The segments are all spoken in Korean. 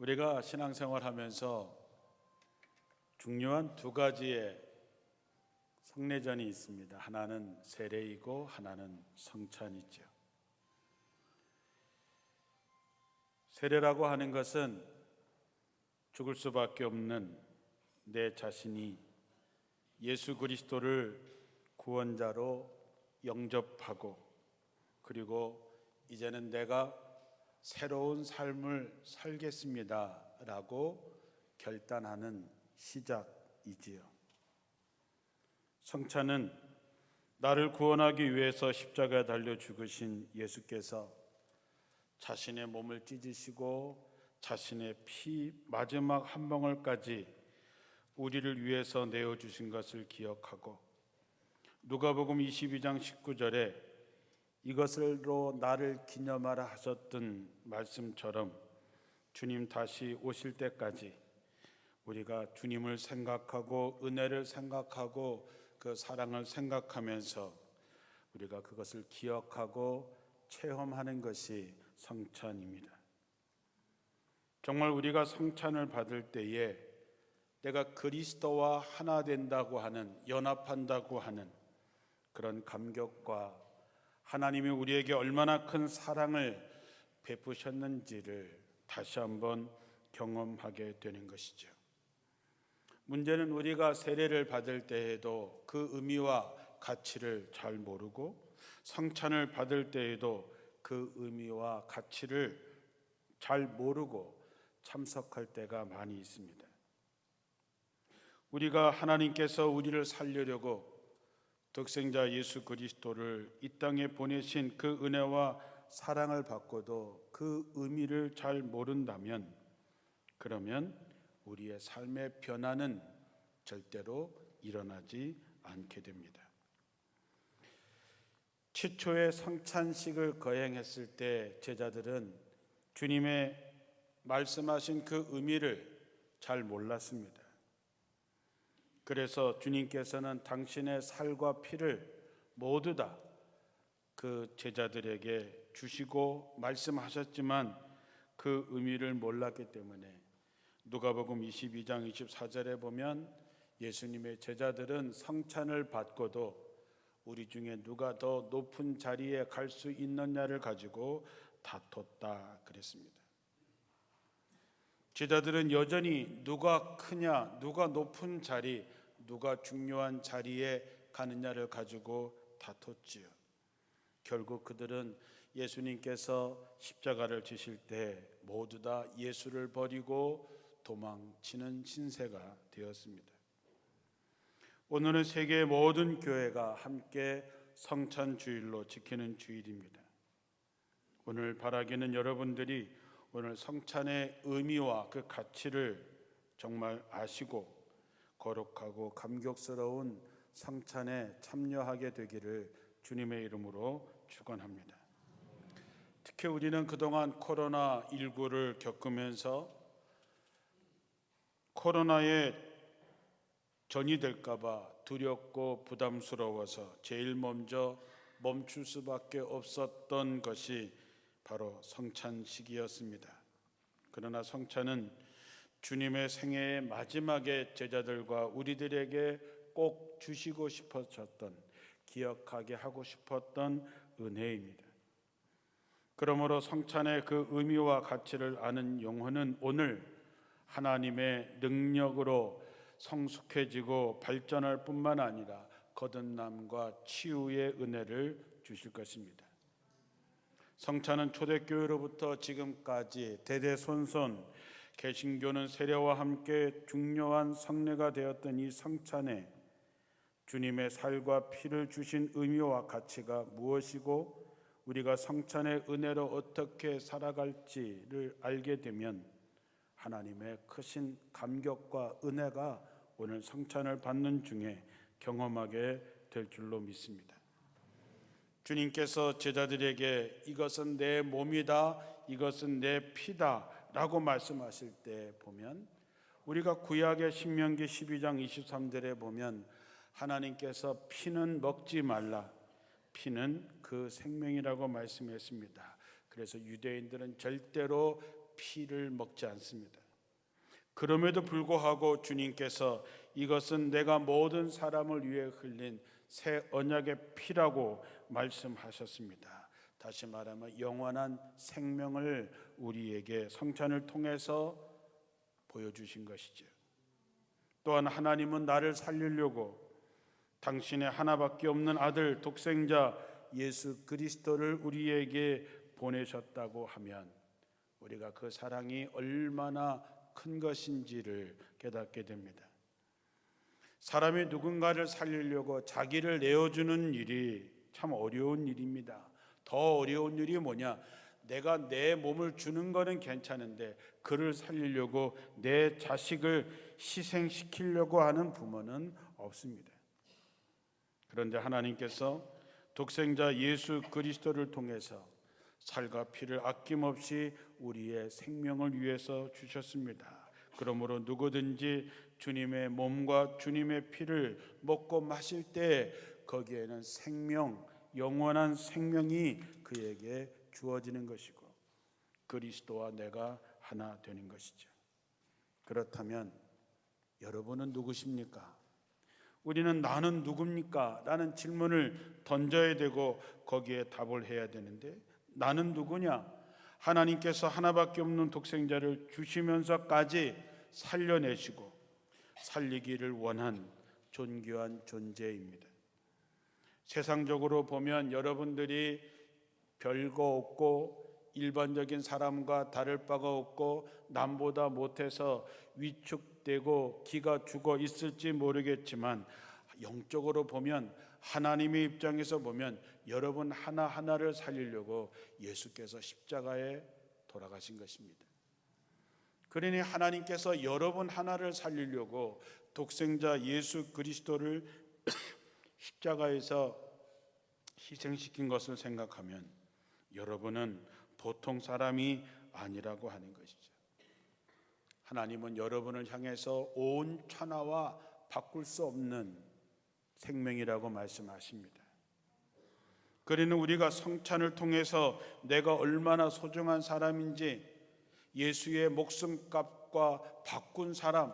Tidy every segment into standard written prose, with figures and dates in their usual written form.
우리가 신앙생활 하면서 중요한 두 가지의 성례전이 있습니다. 하나는 세례이고 하나는 성찬이죠. 세례라고 하는 것은 죽을 수밖에 없는 내 자신이 예수 그리스도를 구원자로 영접하고, 그리고 이제는 내가 새로운 삶을 살겠습니다 라고 결단하는 시작이지요. 성찬은 나를 구원하기 위해서 십자가에 달려 죽으신 예수께서 자신의 몸을 찢으시고 자신의 피 마지막 한 방울까지 우리를 위해서 내어주신 것을 기억하고, 누가복음 22장 19절에 이것으로 나를 기념하라 하셨던 말씀처럼 주님 다시 오실 때까지 우리가 주님을 생각하고 은혜를 생각하고 그 사랑을 생각하면서 우리가 그것을 기억하고 체험하는 것이 성찬입니다. 정말 우리가 성찬을 받을 때에 내가 그리스도와 하나 된다고 하는, 연합한다고 하는 그런 감격과 하나님이 우리에게 얼마나 큰 사랑을 베푸셨는지를 다시 한번 경험하게 되는 것이죠. 문제는 우리가 세례를 받을 때에도 그 의미와 가치를 잘 모르고, 성찬을 받을 때에도 그 의미와 가치를 잘 모르고 참석할 때가 많이 있습니다. 우리가 하나님께서 우리를 살리려고 독생자 예수 그리스도를 이 땅에 보내신 그 은혜와 사랑을 받고도 그 의미를 잘 모른다면, 그러면 우리의 삶의 변화는 절대로 일어나지 않게 됩니다. 최초의 성찬식을 거행했을 때 제자들은 주님의 말씀하신 그 의미를 잘 몰랐습니다. 그래서 주님께서는 당신의 살과 피를 모두 다 그 제자들에게 주시고 말씀하셨지만 그 의미를 몰랐기 때문에 누가복음 22장 24절에 보면 예수님의 제자들은 성찬을 받고도 우리 중에 누가 더 높은 자리에 갈 수 있느냐를 가지고 다퉜다 그랬습니다. 제자들은 여전히 누가 크냐, 누가 높은 자리, 누가 중요한 자리에 가느냐를 가지고 다퉜지요. 결국 그들은 예수님께서 십자가를 지실 때 모두 다 예수를 버리고 도망치는 신세가 되었습니다. 오늘은 세계의 모든 교회가 함께 성찬 주일로 지키는 주일입니다. 오늘 바라기는 여러분들이 오늘 성찬의 의미와 그 가치를 정말 아시고 거룩하고 감격스러운 성찬에 참여하게 되기를 주님의 이름으로 축원합니다. 특히 우리는 그동안 코로나19를 겪으면서 코로나에 전이될까 봐 두렵고 부담스러워서 제일 먼저 멈출 수밖에 없었던 것이 바로 성찬식이었습니다. 그러나 성찬은 주님의 생애의 마지막에 제자들과 우리들에게 꼭 주시고 싶으셨던, 기억하게 하고 싶었던 은혜입니다. 그러므로 성찬의 그 의미와 가치를 아는 영혼은 오늘 하나님의 능력으로 성숙해지고 발전할 뿐만 아니라 거듭남과 치유의 은혜를 주실 것입니다. 성찬은 초대교회로부터 지금까지 대대손손 개신교는 세례와 함께 중요한 성례가 되었던 이 성찬에 주님의 살과 피를 주신 의미와 가치가 무엇이고 우리가 성찬의 은혜로 어떻게 살아갈지를 알게 되면 하나님의 크신 감격과 은혜가 오늘 성찬을 받는 중에 경험하게 될 줄로 믿습니다. 주님께서 제자들에게 이것은 내 몸이다, 이것은 내 피다 라고 말씀하실 때 보면, 우리가 구약의 신명기 12장 23절에 보면 하나님께서 피는 먹지 말라, 피는 그 생명이라고 말씀했습니다. 그래서 유대인들은 절대로 피를 먹지 않습니다. 그럼에도 불구하고 주님께서 이것은 내가 모든 사람을 위해 흘린 새 언약의 피라고 말씀하셨습니다. 다시 말하면 영원한 생명을 우리에게 성찬을 통해서 보여주신 것이죠. 또한 하나님은 나를 살리려고 당신의 하나밖에 없는 아들 독생자 예수 그리스도를 우리에게 보내셨다고 하면 우리가 그 사랑이 얼마나 큰 것인지를 깨닫게 됩니다. 사람이 누군가를 살리려고 자기를 내어주는 일이 참 어려운 일입니다. 더 어려운 일이 뭐냐? 내가 내 몸을 주는 거는 괜찮은데 그를 살리려고 내 자식을 희생시키려고 하는 부모는 없습니다. 그런데 하나님께서 독생자 예수 그리스도를 통해서 살과 피를 아낌없이 우리의 생명을 위해서 주셨습니다. 그러므로 누구든지 주님의 몸과 주님의 피를 먹고 마실 때 거기에는 생명, 영원한 생명이 그에게 주어지는 것이고 그리스도와 내가 하나 되는 것이죠. 그렇다면 여러분은 누구십니까? 우리는 나는 누굽니까? 라는 질문을 던져야 되고 거기에 답을 해야 되는데 나는 누구냐? 하나님께서 하나밖에 없는 독생자를 주시면서까지 살려내시고 살리기를 원한 존귀한 존재입니다. 세상적으로 보면 여러분들이 별거 없고 일반적인 사람과 다를 바가 없고 남보다 못해서 위축되고 기가 죽어 있을지 모르겠지만 영적으로 보면 하나님의 입장에서 보면 여러분 하나하나를 살리려고 예수께서 십자가에 돌아가신 것입니다. 그러니 하나님께서 여러분 하나를 살리려고 독생자 예수 그리스도를 십자가에서 희생시킨 것을 생각하면 여러분은 보통 사람이 아니라고 하는 것이죠. 하나님은 여러분을 향해서 온 천하와 바꿀 수 없는 생명이라고 말씀하십니다. 그러니 우리가 성찬을 통해서 내가 얼마나 소중한 사람인지 예수의 목숨값과 바꾼 사람,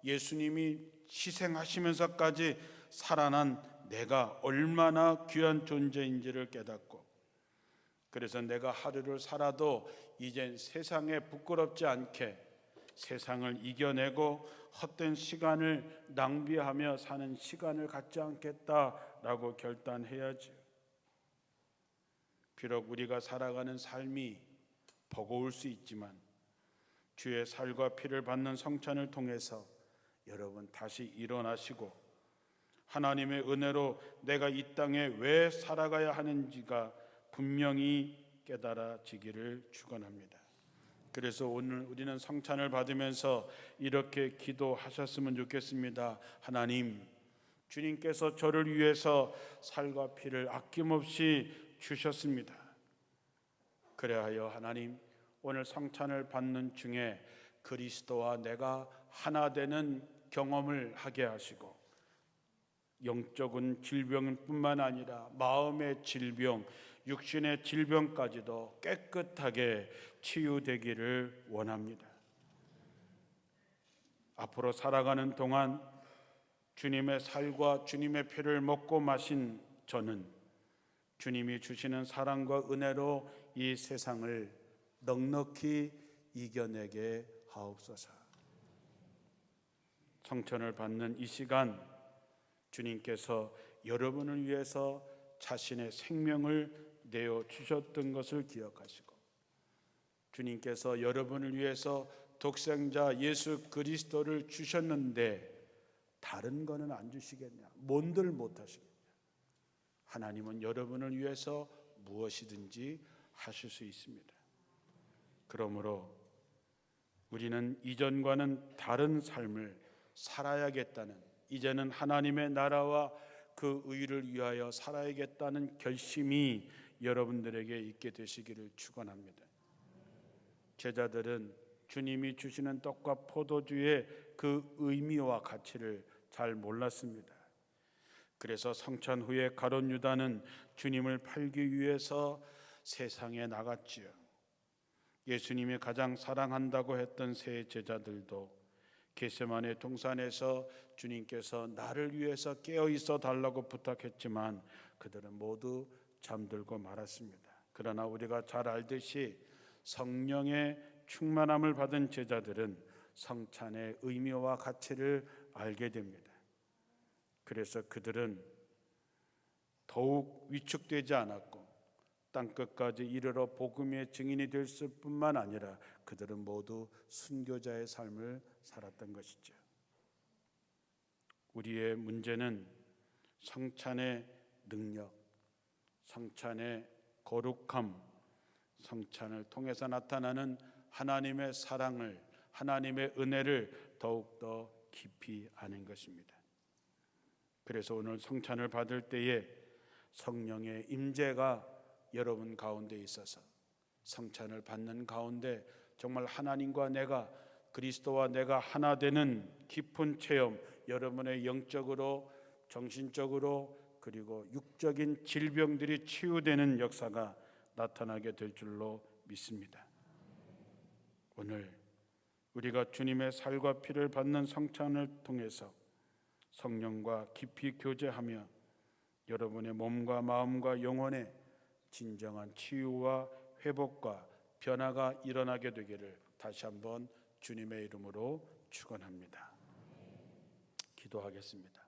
예수님이 희생하시면서까지 살아난 내가 얼마나 귀한 존재인지를 깨닫고 그래서 내가 하루를 살아도 이젠 세상에 부끄럽지 않게 세상을 이겨내고 헛된 시간을 낭비하며 사는 시간을 갖지 않겠다라고 결단해야지. 비록 우리가 살아가는 삶이 버거울 수 있지만 주의 살과 피를 받는 성찬을 통해서 여러분 다시 일어나시고 하나님의 은혜로 내가 이 땅에 왜 살아가야 하는지가 분명히 깨달아지기를 축원합니다. 그래서 오늘 우리는 성찬을 받으면서 이렇게 기도하셨으면 좋겠습니다. 하나님, 주님께서 저를 위해서 살과 피를 아낌없이 주셨습니다. 그래하여 하나님, 오늘 성찬을 받는 중에 그리스도와 내가 하나 되는 경험을 하게 하시고 영적인 질병뿐만 아니라 마음의 질병, 육신의 질병까지도 깨끗하게 치유되기를 원합니다. 앞으로 살아가는 동안 주님의 살과 주님의 피를 먹고 마신 저는 주님이 주시는 사랑과 은혜로 이 세상을 넉넉히 이겨내게 하옵소서. 성찬을 받는 이 시간 주님께서 여러분을 위해서 자신의 생명을 내어 주셨던 것을 기억하시고 주님께서 여러분을 위해서 독생자 예수 그리스도를 주셨는데 다른 거는 안 주시겠냐? 뭔들 못하시겠냐? 하나님은 여러분을 위해서 무엇이든지 하실 수 있습니다. 그러므로 우리는 이전과는 다른 삶을 살아야겠다는, 이제는 하나님의 나라와 그 의를 위하여 살아야겠다는 결심이 여러분들에게 있게 되시기를 축원합니다. 제자들은 주님이 주시는 떡과 포도주의 그 의미와 가치를 잘 몰랐습니다. 그래서 성찬 후에 가룟 유다는 주님을 팔기 위해서 세상에 나갔지요. 예수님이 가장 사랑한다고 했던 세 제자들도 겟세마네 동산에서 주님께서 나를 위해서 깨어 있어 달라고 부탁했지만 그들은 모두 잠들고 말았습니다. 그러나 우리가 잘 알듯이 성령의 충만함을 받은 제자들은 성찬의 의미와 가치를 알게 됩니다. 그래서 그들은 더욱 위축되지 않았고 땅끝까지 이르러 복음의 증인이 됐을 뿐만 아니라 그들은 모두 순교자의 삶을 살았던 것이죠. 우리의 문제는 성찬의 능력, 성찬의 거룩함, 성찬을 통해서 나타나는 하나님의 사랑을, 하나님의 은혜를 더욱더 깊이 아는 것입니다. 그래서 오늘 성찬을 받을 때에 성령의 임재가 여러분 가운데 있어서 성찬을 받는 가운데 정말 하나님과 내가, 그리스도와 내가 하나 되는 깊은 체험, 여러분의 영적으로, 정신적으로, 그리고 육적인 질병들이 치유되는 역사가 나타나게 될 줄로 믿습니다. 오늘 우리가 주님의 살과 피를 받는 성찬을 통해서 성령과 깊이 교제하며 여러분의 몸과 마음과 영혼에 진정한 치유와 회복과 변화가 일어나게 되기를 다시 한번 주님의 이름으로 축원합니다. 기도하겠습니다.